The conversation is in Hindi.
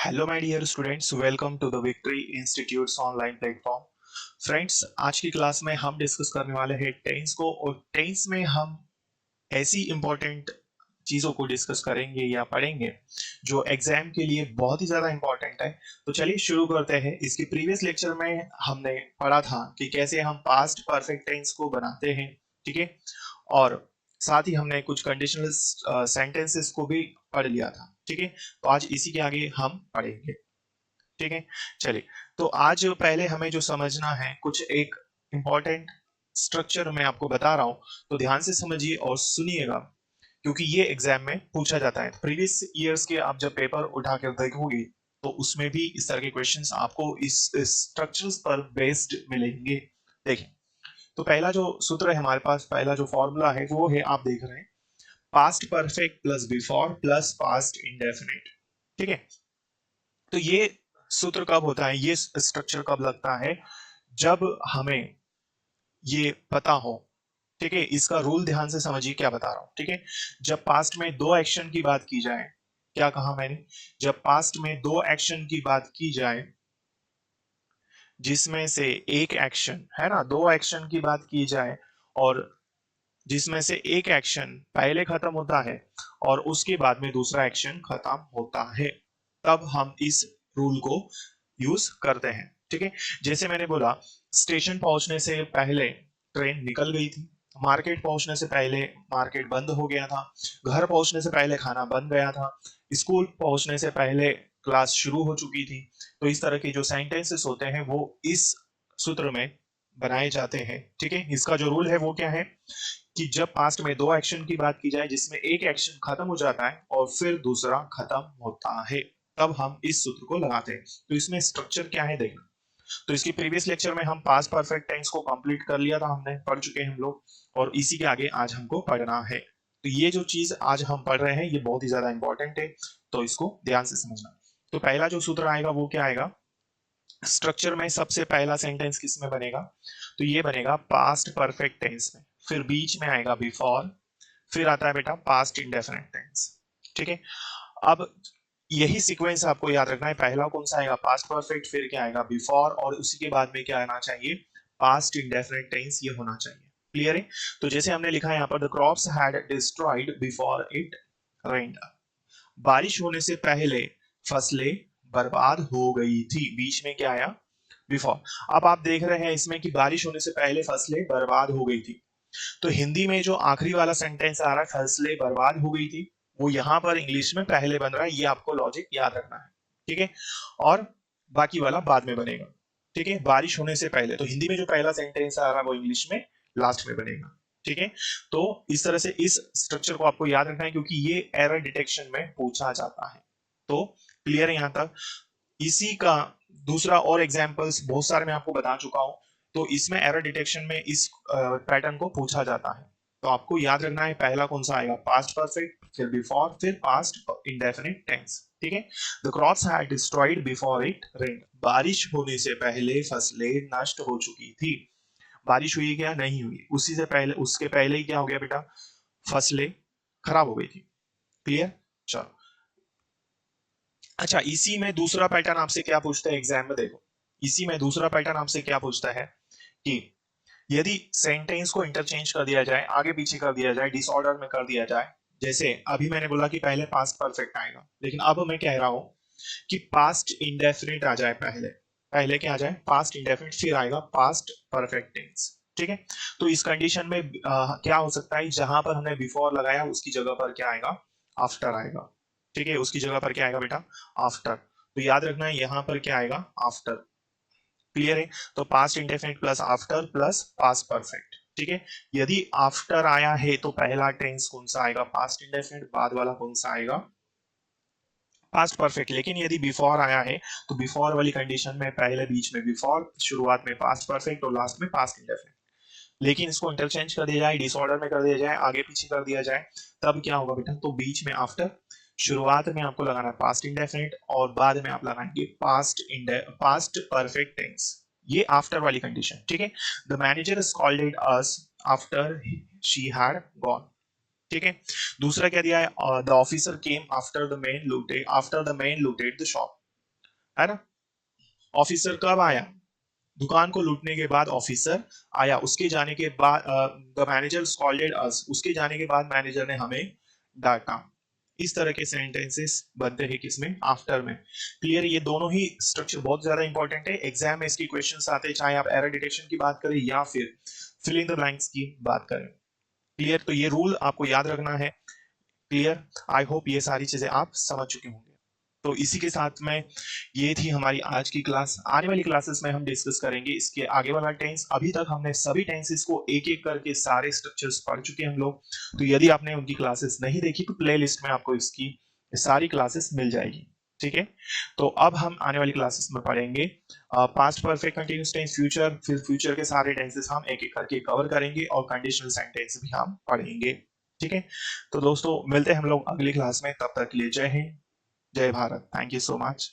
Hello my dear students, welcome to the Victory Institutes online platform. Friends, आज की क्लास में हम डिस्कस करने वाले हैं टेंस को, और टेंस में हम ऐसी इंपॉर्टेंट चीज़ों को डिस्कस करेंगे या पढ़ेंगे जो एग्जाम के लिए बहुत ही ज़्यादा इंपॉर्टेंट है। तो चलिए शुरू करते हैं। इसके प्रीवियस लेक्चर में हमने पढ़ा था कि कैसे हम पास्ट परफेक्ट टेंस को बनाते हैं, ठीक है। और साथ ही हमने कुछ कंडीशनल सेंटेंसेस को भी पढ़ लिया था, ठीक है। तो आज इसी के आगे हम पढ़ेंगे, ठीक है। चलिए, तो आज पहले हमें जो समझना है, कुछ एक इंपॉर्टेंट स्ट्रक्चर मैं आपको बता रहा हूं, तो ध्यान से समझिए और सुनिएगा, क्योंकि ये एग्जाम में पूछा जाता है। प्रीवियस ईयर्स के आप जब पेपर उठा कर देखोगे तो उसमें भी इस तरह के क्वेश्चंस आपको इस स्ट्रक्चर्स पर बेस्ड मिलेंगे। देखिए, तो पहला जो सूत्र है हमारे पास, पहला जो फॉर्मूला है वो है, आप देख रहे हैं, past perfect plus before plus past indefinite, ठीक है। तो ये सूत्र कब होता है, ये स्ट्रक्चर कब लगता है, जब हमें ये पता हो, ठीक है। इसका रूल ध्यान से समझिए क्या बता रहा हूं, ठीक है। जब पास्ट में दो एक्शन की बात की जाए, क्या कहा मैंने, जब पास्ट में दो एक्शन की बात की जाए जिसमें से एक एक्शन है ना, दो एक्शन की बात की जाए और जिसमें से एक एक्शन पहले खत्म होता है और उसके बाद में दूसरा एक्शन खत्म होता है, तब हम इस रूल को यूज करते हैं, ठीक है। जैसे मैंने बोला, स्टेशन पहुंचने से पहले ट्रेन निकल गई थी, मार्केट पहुंचने से पहले मार्केट बंद हो गया था, घर पहुंचने से पहले खाना बन गया था, स्कूल पहुंचने से पहले क्लास शुरू हो चुकी थी। तो इस तरह के जो सेंटेंसेस होते हैं वो इस सूत्र में बनाए जाते हैं, ठीक है। इसका जो रूल है वो क्या है कि जब पास्ट में दो एक्शन की बात की जाए जिसमें एक एक्शन खत्म हो जाता है और फिर दूसरा खत्म होता है, तब हम इस सूत्र को लगाते हैं। तो इसमें स्ट्रक्चर क्या है देखना। तो इसकी प्रीवियस लेक्चर में हम पास्ट परफेक्ट टेंस को कंप्लीट कर लिया था, हमने पढ़ चुके हैं हम लोग, और इसी के आगे आज हमको पढ़ना है। तो ये जो चीज आज हम पढ़ रहे हैं ये बहुत ही ज्यादा इंपॉर्टेंट है, तो इसको ध्यान से समझना। तो पहला जो सूत्र आएगा वो क्या आएगा, स्ट्रक्चर में सबसे पहला सेंटेंस किस में बनेगा, तो ये बनेगा पास्ट परफेक्ट टेंस में, फिर बीच में आएगा बिफोर, फिर आता है बेटा पास्ट इंडेफिनिट टेंस, ठीक है। अब यही सीक्वेंस आपको याद रखना है, पहला कौन सा आएगा, पास्ट परफेक्ट, फिर क्या आएगा बिफोर, और उसी के बाद में क्या आना चाहिए, पास्ट इंडेफिनिट टेंस, ये होना चाहिए। क्लियर है। तो जैसे हमने लिखा है यहाँ पर, the crops had destroyed before it रेन्ड, बारिश होने से पहले फसलें बर्बाद हो गई थी, बीच में क्या आया, बिफोर। अब आप देख रहे हैं इसमें कि बारिश होने से पहले फसलें बर्बाद हो गई थी, तो हिंदी में जो आखिरी वाला सेंटेंस आ रहा है, फसलें बर्बाद हो गई थी, वो यहां पर इंग्लिश में पहले बन रहा है, ये आपको लॉजिक याद रखना है, ठीक है। और बाकी वाला बाद में बनेगा, ठीक है। बारिश होने से पहले, तो हिंदी में जो पहला सेंटेंस आ रहा है वो इंग्लिश में लास्ट में बनेगा, ठीक है। तो इस तरह से इस स्ट्रक्चर को आपको याद रखना है, क्योंकि ये एरर डिटेक्शन में पूछा जाता है। तो क्लियर है यहां तक। इसी का दूसरा और एग्जांपल्स बहुत सारे मैं आपको बता चुका हूं, तो इसमें एरर डिटेक्शन में इस पैटर्न को पूछा जाता है। तो आपको याद रखना है, पहला कौन सा आएगा, पास्ट परफेक्ट, फिर बिफोर, फिर पास्ट इंडेफिनिट टेंस, ठीक है। The crops had destroyed before it rain, बारिश होने से पहले फसलें नष्ट हो चुकी थी। बारिश हुई क्या, नहीं हुई, उसी से पहले, उसके पहले ही क्या हो गया बेटा, फसलें खराब हो गई थी। क्लियर। चलो, अच्छा, इसी में दूसरा पैटर्न आपसे क्या पूछता है एग्जाम में, देखो, इसी में दूसरा पैटर्न आपसे क्या पूछता है कि यदि सेंटेंस को इंटरचेंज कर दिया जाए, आगे पीछे कर दिया जाए, डिसऑर्डर में कर दिया जाए, जैसे अभी मैंने बोला कि पहले पास्ट परफेक्ट आएगा, लेकिन अब मैं कह रहा हूं कि पास्ट इंडेफिनिट आ जाए, पहले पहले क्या आ जाए, पास्ट इंडेफिनिट, फिर आएगा पास्ट परफेक्ट टेंस, ठीक है। तो इस कंडीशन में क्या हो सकता है, जहां पर हमने बिफोर लगाया उसकी जगह पर क्या आएगा, आफ्टर आएगा, ठीक है। उसकी जगह पर क्या आएगा बेटा, आफ्टर। तो याद रखना है यहां पर क्या आएगा, आफ्टर। क्लियर है। तो past indefinite plus after plus past perfect, ठीक है। यदि आफ्टर आया है तो पहला टेंस कौन सा आएगा, पास्ट इंडेफिनिट, बाद वाला कौन सा आएगा, पास्ट परफेक्ट। लेकिन यदि बिफोर आया है तो बिफोर वाली कंडीशन में पहले बीच में बिफोर, शुरुआत में पास्ट परफेक्ट और लास्ट में पास्ट इंडेफिनिट। लेकिन इसको इंटरचेंज कर दिया जाए, डिसऑर्डर में कर दिया जाए, आगे पीछे कर दिया जाए, तब क्या होगा बेटा, तो बीच में आफ्टर, शुरुआत में आपको लगाना है पास्ट इंडेफिनिट और बाद में आप लगाएंगे पास्ट परफेक्ट टेंस, ये आफ्टर वाली कंडीशन, ठीक है। The manager scolded us after she had gone, ठीक है। दूसरा क्या दिया है, the officer came after the man looted the shop, है ना। ऑफिसर कब आया, दुकान को लूटने के बाद ऑफिसर आया, उसके जाने के बाद द मैनेजर स्कॉल्डेड अस, उसके जाने के बाद मैनेजर ने हमें डांटा। इस तरह के सेंटेंसेस बनते हैं किसमें, आफ्टर में। क्लियर, ये दोनों ही स्ट्रक्चर बहुत ज्यादा इंपॉर्टेंट है, एग्जाम में इसकी क्वेश्चंस आते हैं, चाहे आप एरर डिटेक्शन की बात करें या फिर फिल इन द ब्लैंक्स की बात करें। क्लियर, तो ये रूल आपको याद रखना है। क्लियर, आई होप ये सारी चीजें आप समझ चुके होंगे। तो इसी के साथ में ये थी हमारी आज की क्लास। आने वाली क्लासेस में हम डिस्कस करेंगे इसके आगे वाला टेंस। अभी तक हमने सभी टेंसेस को एक एक करके सारे स्ट्रक्चर्स पढ़ चुके हैं हम लोग। तो यदि आपने उनकी क्लासेस नहीं देखी तो प्ले लिस्ट में आपको इसकी सारी क्लासेस मिल जाएगी। ठीक है, तो अब हम आने वाली क्लासेस में पढ़ेंगे past perfect continuous tense, future, फिर फ्यूचर के सारे टेंसेस हम एक एक करके कवर करेंगे और कंडीशनल सेंटेंस भी हम पढ़ेंगे। ठीक है, तो दोस्तों मिलते हैं हम लोग अगली क्लास में, तब तक के लिए जय हिंद, जय Bharat, thank you so much.